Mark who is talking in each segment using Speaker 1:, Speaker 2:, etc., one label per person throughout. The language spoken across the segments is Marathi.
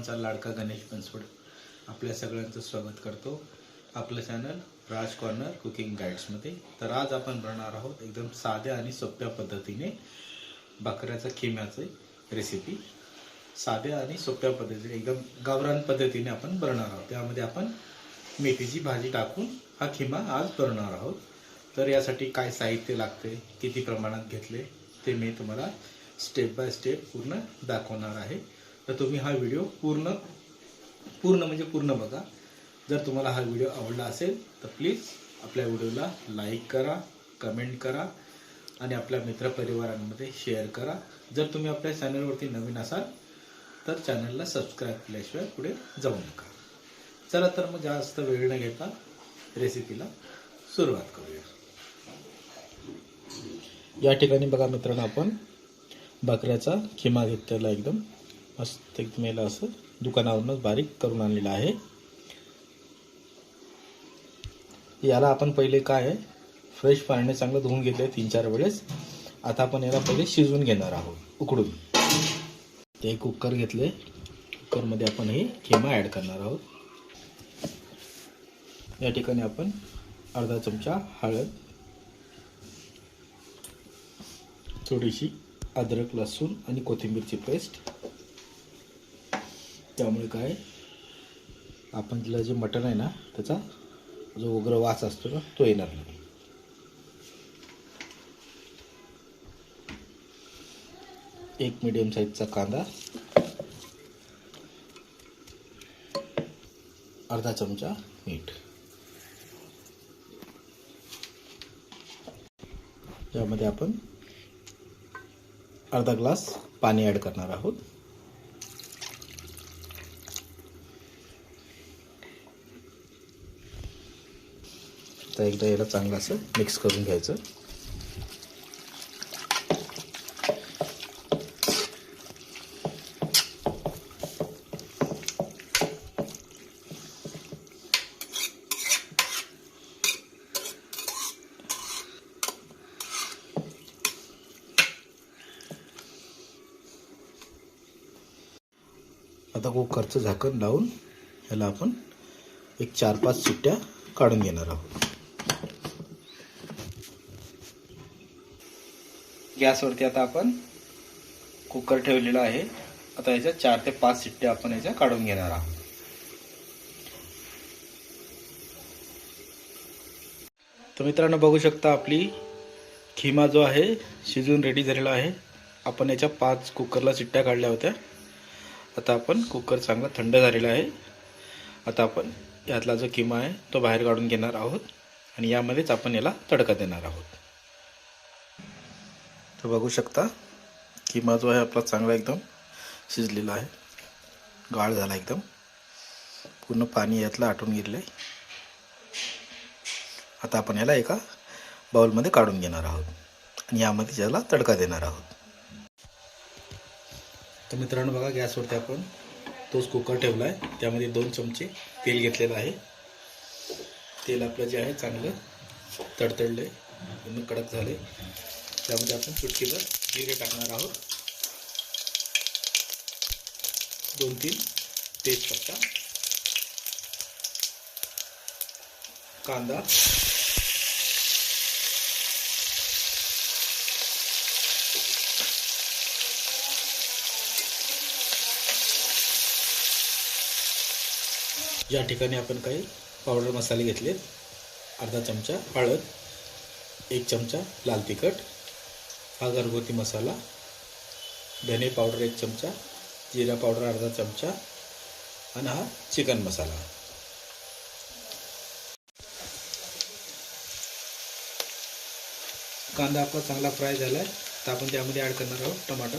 Speaker 1: सर्वांचा लाडका गणेश बनसोड आपल्या सगळ्यांचं स्वागत करतो आपलं चॅनल राज कॉर्नर कुकिंग गाईड्समध्ये। तर आज आपण बनवणार आहोत एकदम साध्या आणि सोप्या पद्धतीने बकऱ्याचा खिम्याची रेसिपी। साध्या आणि सोप्या पद्धतीने एकदम गावरान पद्धतीने आपण बनवणार आहोत। त्यामध्ये आपण मेथीची भाजी टाकून हा खिमा आज बनवणार आहोत। तर यासाठी काय साहित्य लागते, किती प्रमाणात घेतले ते मी तुम्हाला स्टेप बाय स्टेप पूर्ण दाखवणार आहे। तर तुम्ही हा व्हिडिओ पूर्ण बघा। जर तुम्हाला हा व्हिडिओ आवडला असेल तर प्लीज आपल्या व्हिडिओला लाईक करा, कमेंट करा आणि आपल्या मित्रपरिवारांमध्ये शेअर करा। जर तुम्ही आपल्या चॅनलवरती नवीन असाल तर चॅनलला सबस्क्राइब केल्याशिवाय पुढे जाऊ नका। चला तर मग जास्त वेळ न घेता रेसिपीला सुरुवात करूया। या ठिकाणी बघा मित्रांनो, आपण बकऱ्याचा खिमा घेतलेला एकदम मस्त एकदम याला असं दुकानावरूनच बारीक करून आणलेला आहे। याला आपण पहिले काय आहे फ्रेश पाण्याने चांगलं धुवून घेतले 3-4 वेळेस। आता आपण याला पहिले शिजवून घेणार आहोत उकडून। ते कुकर घेतले, कुकरमध्ये आपण हे खिमा ॲड करणार आहोत। या ठिकाणी आपण अर्धा चमचा हळद, थोडीशी अद्रक लसूण आणि कोथिंबीरची पेस्ट। त्यामुळे काय आपण तिला जे मटण आहे ना त्याचा जो उग्र वास असतो ना तो येणार नाही। एक मीडियम साईजचा कांदा, अर्धा चमचा मीठ। यामध्ये आपण अर्धा ग्लास पाणी ॲड करणार आहोत। तर एकदा याला चांगलं असं मिक्स करून घ्यायचं। आता कुकरचं झाकण लावून याला आपण एक 4-5 शिट्ट्या काढून घेणार आहोत। गॅसवरती आता आपण कुकर ठेवलेला आहे। आता याच्या 4 ते 5 शिट्ट्या आपण याच्या काढून घेणार आहोत। तर मित्रांनो बघू शकता आपली खिमा जो आहे शिजून रेडी झालेला आहे। आपण याच्या 5 कुकरला शिट्ट्या काढल्या होत्या। आता आपण कुकर चांगला थंड झालेला आहे। आता आपण यातला जो खिमा आहे तो बाहेर काढून घेणार आहोत आणि यामध्येच आपण याला तडका देणार आहोत। तर बघू शकता खिमा जो आहे आपला चांगला एकदम शिजलेला आहे, गाळ झाला एकदम, पूर्ण पाणी यातलं आटून गेले। आता आपण याला एका बाउलमध्ये काढून घेणार आहोत आणि यामध्ये याला तडका देणार आहोत। तर मित्रांनो बघा, गॅसवरती आपण तोच कुकर ठेवला आहे, त्यामध्ये 2 चमचे तेल घेतलेलं आहे। तेल आपलं जे आहे चांगलं तडतडले, पूर्ण कडक झाले। त्यामध्ये आपण चुटकीभर जिरे टाकणार आहोत, 2-3 तेजपत्ता, कांदा, या ठिकाणी आपण काही पावडर मसाले घेतले, अर्धा चमचा हळद, 1 चमचा लाल तिखट, हा घरगुती मसाला, धने पावडर 1 चमचा, जिरा पावडर अर्धा चमचा आणि हा चिकन मसाला। कांदा आपला चांगला फ्राय झाला आहे, तर आपण त्यामध्ये ॲड करणार आहोत टमाटर।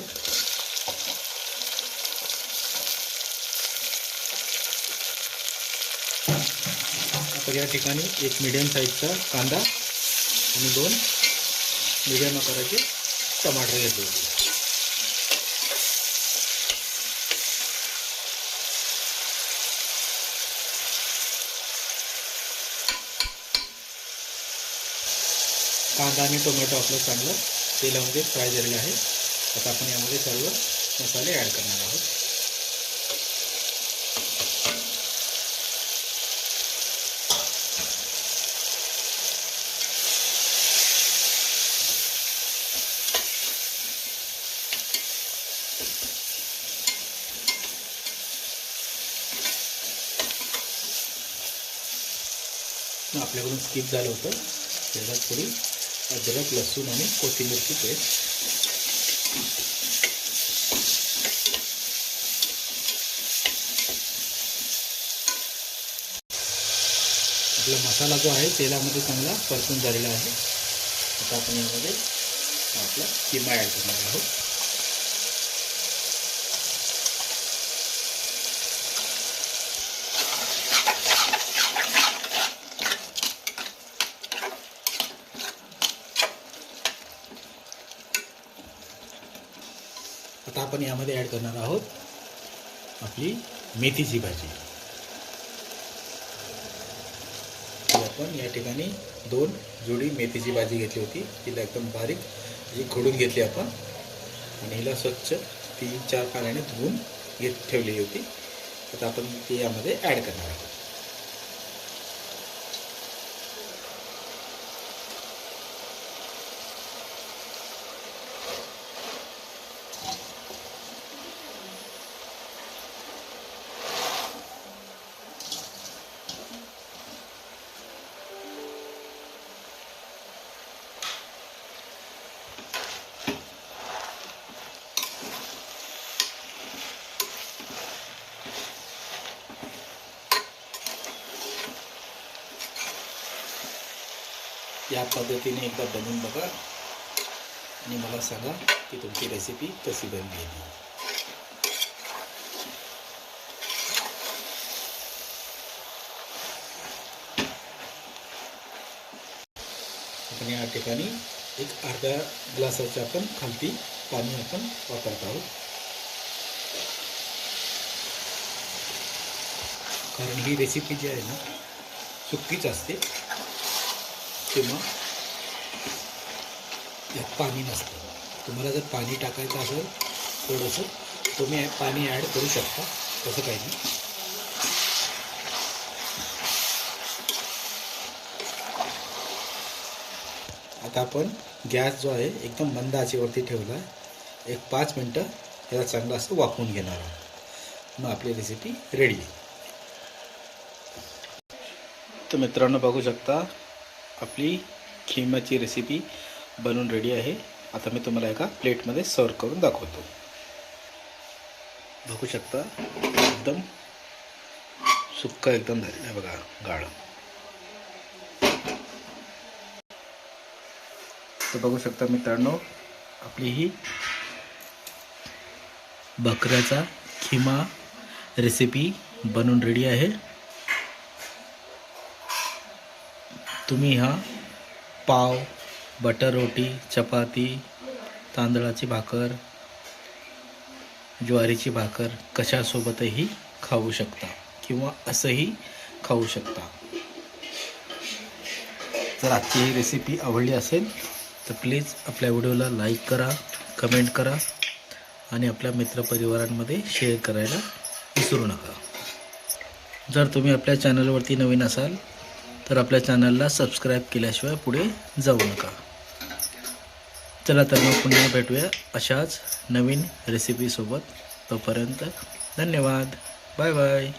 Speaker 1: आपण या ठिकाणी 1 मीडियम साईजचा कांदा आणि 2 मीडियम आकाराचे टमाटर घेतले होते। कांदा आणि टोमॅटो आपलं चांगलं तेलामध्ये फ्राय झालेलं आहे। आता आपण यामध्ये सर्व मसाले ॲड करणार आहोत। आपल्याकडून स्किप झालं होतं, त्याच्यात थोडी अद्रक, लसूण आणि कोथिंबीरची पेस्ट. आपला मसाला जो आहे तेलामध्ये चांगला परतून झालेला आहे. आता आपण यामध्ये आपला किमा ॲड करणार आहोत. आता आपण यामध्ये ॲड करणार आहोत आपली मेथीची भाजी. आपण या ठिकाणी 2 जोडी मेथीची भाजी घेतली होती. तिला एकदम बारीक अशी खोडून घेतली आपण आणि हिला स्वच्छ 3-4 पाण्याने धुवून ठेवली होती. आता आपण ती यामध्ये ॲड करणार आहोत. या पद्धतीने एकदा बनवून बघा आणि मला सांगा की तुमची रेसिपी कशी बनली आहे. आपण या ठिकाणी एक अर्धा ग्लासाचे आपण खालती पाणी आपण वापरत आहोत, कारण ही रेसिपी जी आहे ना सुकीच असते किंवा यात पाणी नसतं. तुम्हाला जर पाणी टाकायचं असेल थोडंसं तुम्ही पाणी ॲड करू शकता, तसं काही नाही. आता आपण गॅस जो आहे एकदम मंद आचेवरती ठेवला आहे. एक 5 मिनटं याला चांगलं असं वाफवून घेणार आहोत. मग आपली रेसिपी रेडी आहे. तर मित्रांनो बघू शकता आपली खिमाची रेसिपी बनवून रेडी आहे. आता मी तुम्हाला एका प्लेटमध्ये सर्व करून दाखवतो. बघू शकता एकदम सुक्का एकदम झालेला आहे बघा, गाळ. तर बघू शकता मित्रांनो आपली ही बकऱ्याचा खिमा रेसिपी बनवून रेडी आहे. तुम्ही हा पाव, बटर रोटी, चपाती, तांदळाची भाकर, ज्वारीची भाकर कशासोबतही खाऊ शकता किंवा असंही खाऊ शकता. जर आजची ही रेसिपी आवडली असेल तर प्लीज आपल्या व्हिडिओला लाईक करा, कमेंट करा आणि आपल्या मित्रपरिवारांमध्ये शेअर करायला विसरू नका. जर तुम्ही आपल्या चॅनलवरती नवीन असाल तर आपल्या चॅनलला सबस्क्राईब केल्याशिवाय पुढे जाऊ नका. चला तर मग पुन्हा भेटूया अशाच नवीन रेसिपीसोबत. तोपर्यंत धन्यवाद. Bye bye.